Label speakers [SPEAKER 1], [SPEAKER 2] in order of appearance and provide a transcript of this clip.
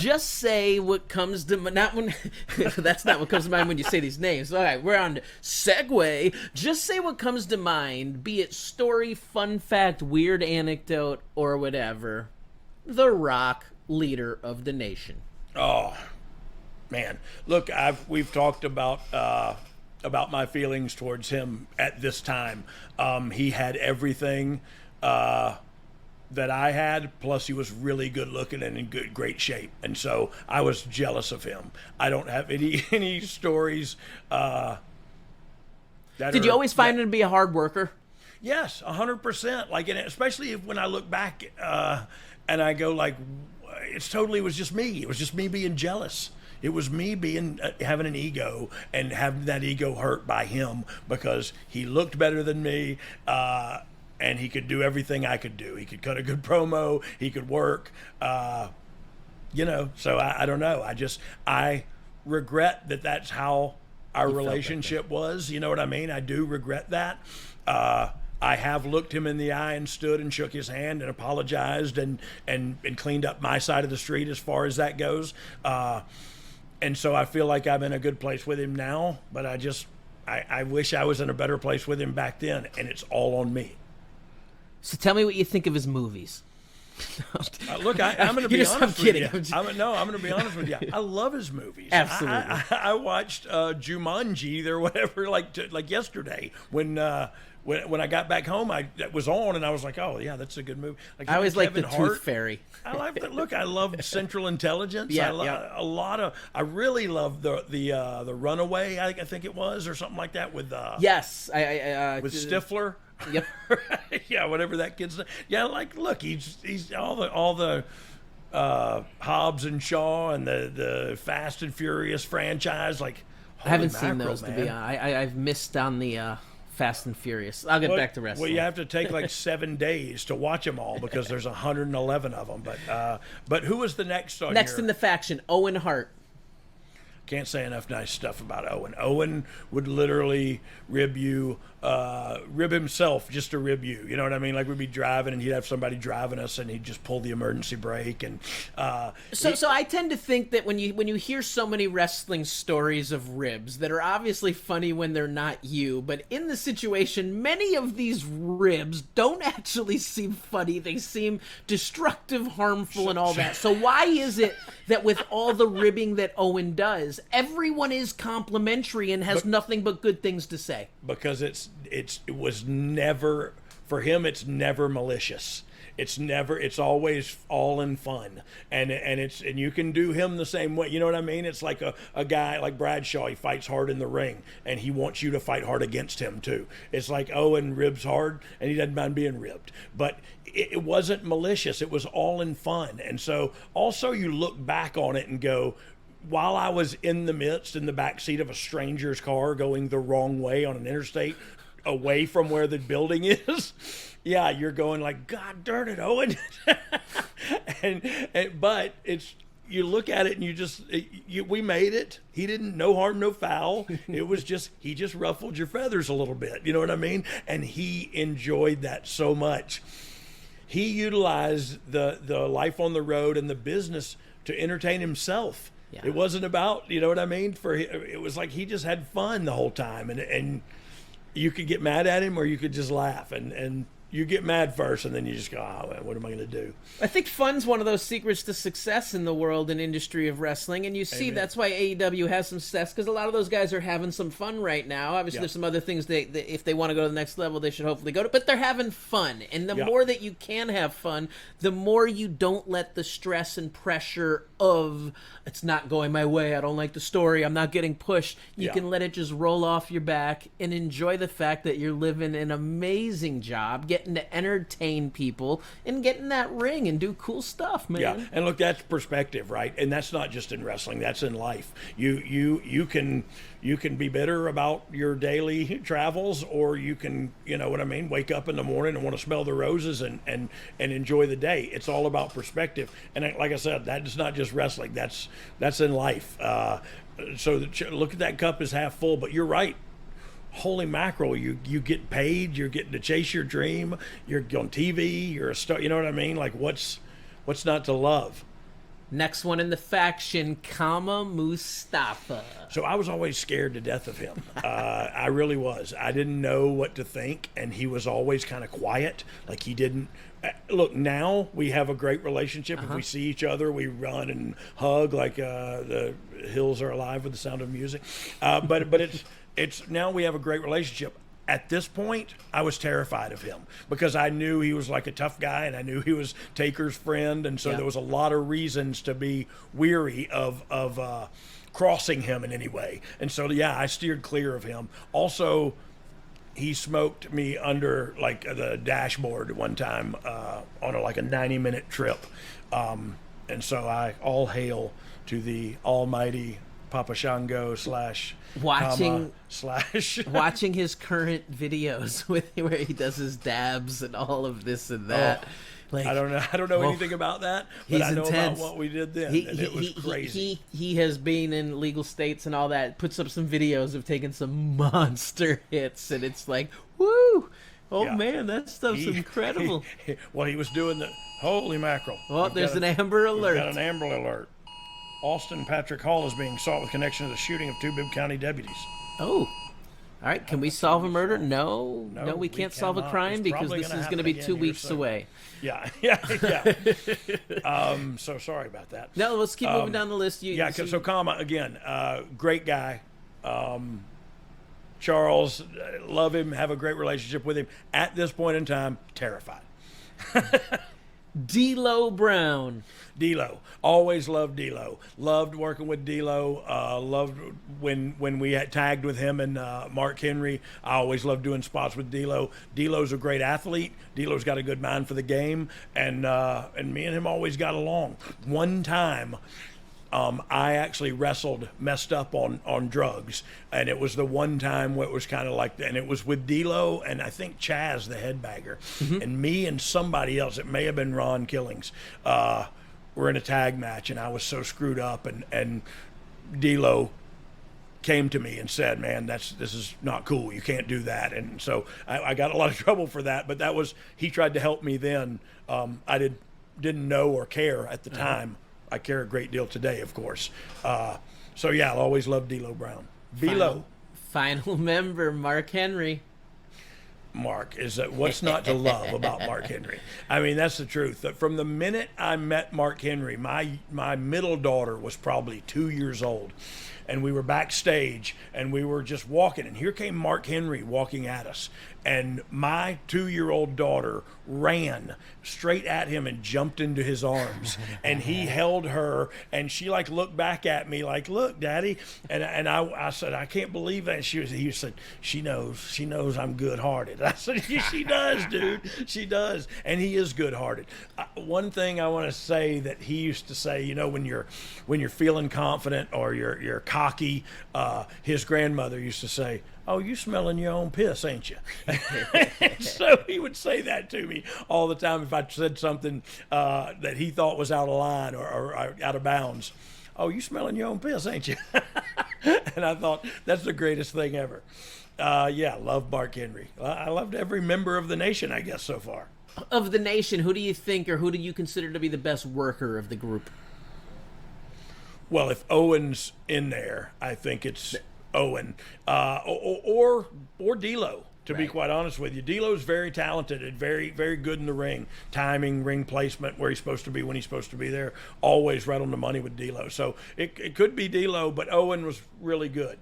[SPEAKER 1] Just say what comes to not when. That's not what comes to mind when you say these names. All right, we're on segue. Just say what comes to mind, be it story, fun fact, weird anecdote, or whatever. The Rock, leader of the nation.
[SPEAKER 2] Oh, man. Look, we've talked about my feelings towards him at this time. He had everything that I had, plus he was really good looking and in great shape, and so I was jealous of him. I don't have any stories.
[SPEAKER 1] Did you always find him to be a hard worker?
[SPEAKER 2] Yes, 100%. Like, and especially when I look back and I go like, was just me. It was just me being jealous. It was me being having an ego and having that ego hurt by him because he looked better than me. And he could do everything I could do. He could cut a good promo. He could work. So I don't know. I regret that that's how our relationship was. You know what I mean? I do regret that. I have looked him in the eye and stood and shook his hand and apologized and cleaned up my side of the street as far as that goes. And so I feel like I'm in a good place with him now. But I wish I was in a better place with him back then. And it's all on me.
[SPEAKER 1] So tell me what you think of his movies.
[SPEAKER 2] Look, I'm going to be honest with you. I'm going to be honest with you. I love his movies.
[SPEAKER 1] Absolutely.
[SPEAKER 2] I watched Jumanji or whatever like yesterday when I got back home. That was on and I was like, oh yeah, that's a good movie. Like,
[SPEAKER 1] I always like the
[SPEAKER 2] Hart.
[SPEAKER 1] Tooth Fairy.
[SPEAKER 2] I like that. Look, I love Central Intelligence. I really love the Runaway. I think it was or something like that with
[SPEAKER 1] yes,
[SPEAKER 2] with Stifler.
[SPEAKER 1] Yep.
[SPEAKER 2] Yeah, whatever that kid's name. Yeah, like look, he's all the Hobbs and Shaw and the Fast and Furious franchise. Like,
[SPEAKER 1] I haven't seen those, man. To be honest. I've missed on the Fast and Furious. I'll get back to wrestling.
[SPEAKER 2] Well, you have to take like 7 days to watch them all because there's 111 of them. But who was the next on
[SPEAKER 1] next in the faction? Owen Hart.
[SPEAKER 2] Can't say enough nice stuff about Owen. Owen would literally rib himself just to rib you. You know what I mean? Like we'd be driving and he'd have somebody driving us and he'd just pull the emergency brake. And
[SPEAKER 1] so I tend to think that when you hear so many wrestling stories of ribs that are obviously funny when they're not you, but in the situation, many of these ribs don't actually seem funny. They seem destructive, harmful, and all that. So why is it that with all the ribbing that Owen does, everyone is complimentary and has nothing but good things to say?
[SPEAKER 2] Because it was never, for him, it's never malicious. It's always all in fun. And you can do him the same way. You know what I mean? It's like a guy like Bradshaw, he fights hard in the ring and he wants you to fight hard against him too. It's like Owen ribs hard and he doesn't mind being ribbed. But it wasn't malicious. It was all in fun. And so also you look back on it and go, while I was in the back seat of a stranger's car going the wrong way on an interstate, away from where the building is, yeah, you're going like, God darn it, Owen. But it's, you look at it and we made it. He didn't, no harm, no foul. It was just, he just ruffled your feathers a little bit. You know what I mean? And he enjoyed that so much. He utilized the life on the road and the business to entertain himself. Yeah. It wasn't about, you know what I mean? It was like he just had fun the whole time, and you could get mad at him or you could just laugh, and you get mad first and then you just go, oh man, what am I going to do?
[SPEAKER 1] I think fun's one of those secrets to success in the world and industry of wrestling, and you see that's why AEW has some success, because a lot of those guys are having some fun right now. Obviously there's some other things that if they want to go to the next level they should hopefully go to, but they're having fun, and the more that you can have fun, the more you don't let the stress and pressure of it's not going my way, I don't like the story, I'm not getting pushed. You can let it just roll off your back and enjoy the fact that you're living an amazing job, getting to entertain people and get in that ring and do cool stuff, man.
[SPEAKER 2] Yeah, and look, that's perspective, right? And that's not just in wrestling, that's in life. You can be bitter about your daily travels, or you can, you know what I mean, wake up in the morning and want to smell the roses and enjoy the day. It's all about perspective. And like I said, that's not just wrestling, that's in life. So look at that cup as half full, but you're right. Holy mackerel, you get paid, you're getting to chase your dream, you're on TV, you're a star, you know what I mean? Like what's not to love?
[SPEAKER 1] Next one in the faction, Kama Mustafa.
[SPEAKER 2] So I was always scared to death of him. I really was. I didn't know what to think, and he was always kind of quiet. Like he didn't. Look, now we have a great relationship. If we see each other, we run and hug like the hills are alive with the sound of music. But it's now we have a great relationship. At this point, I was terrified of him because I knew he was like a tough guy, and I knew he was Taker's friend, and so there was a lot of reasons to be weary of crossing him in any way. And so, yeah, I steered clear of him. Also, he smoked me under like the dashboard one time on a 90-minute trip, and so I all hail to the almighty Papa Shango /
[SPEAKER 1] watching his current videos where he does his dabs and all of this and that.
[SPEAKER 2] Like, I don't know anything about that, but I know about what we did then, and it was crazy.
[SPEAKER 1] He has been in legal states and all that, puts up some videos of taking some monster hits, and it's like, woo! Oh, man, that stuff's incredible.
[SPEAKER 2] He was doing the, holy mackerel.
[SPEAKER 1] Well, there's an Amber Alert.
[SPEAKER 2] We've got an Amber Alert. Austin Patrick Hall is being sought with connection to the shooting of 2 Bibb County deputies.
[SPEAKER 1] Oh. All right, can we solve a murder? No, we can't solve a crime because this is going to be 2 weeks away.
[SPEAKER 2] Yeah. So sorry about that.
[SPEAKER 1] No, let's keep moving down the list.
[SPEAKER 2] So Kama, again, great guy. Charles, love him, have a great relationship with him. At this point in time, terrified.
[SPEAKER 1] D'Lo Brown.
[SPEAKER 2] D'Lo, always loved D'Lo. Loved working with D'Lo. Loved when we had tagged with him and Mark Henry. I always loved doing spots with D'Lo. D'Lo's a great athlete. D'Lo's got a good mind for the game, and me and him always got along. One time, I actually messed up on drugs, and it was the one time where it was kind of like, and it was with D'Lo and I think Chaz, the headbagger, and me and somebody else. It may have been Ron Killings. We're in a tag match, and I was so screwed up, and D'Lo came to me and said, "Man, this is not cool. You can't do that." And so I got a lot of trouble for that. But he tried to help me then. I didn't know or care at the time. I care a great deal today, of course. So yeah, I'll always love D'Lo Brown. D'Lo.
[SPEAKER 1] Final member, Mark Henry.
[SPEAKER 2] Mark is what's not to love about Mark Henry. I mean, that's the truth. From the minute I met Mark Henry, my middle daughter was probably 2 years old, and we were backstage, and we were just walking, and here came Mark Henry walking at us, and my 2-year-old daughter ran straight at him and jumped into his arms, and he held her, and she looked back at me like, "Look, Daddy," and I said, "I can't believe that." He said, she knows I'm good-hearted. I said, "She does, dude, she does," and he is good-hearted. One thing I want to say that he used to say, when you're feeling confident or you're cocky, his grandmother used to say, "Oh, you smelling your own piss, ain't you?" So he would say that to me all the time if I said something that he thought was out of line or out of bounds. "Oh, you smelling your own piss, ain't you?" And I thought, that's the greatest thing ever. Love Mark Henry. I loved every member of the nation, I guess, so far.
[SPEAKER 1] Of the nation, who do you think, or who do you consider to be the best worker of the group?
[SPEAKER 2] Well, if Owen's in there, I think it's Owen, or D'Lo. To be quite honest with you, D'Lo's very talented and very, very good in the ring. Timing, ring placement, where he's supposed to be when he's supposed to be there. Always right on the money with D'Lo. So it could be D'Lo, but Owen was really good.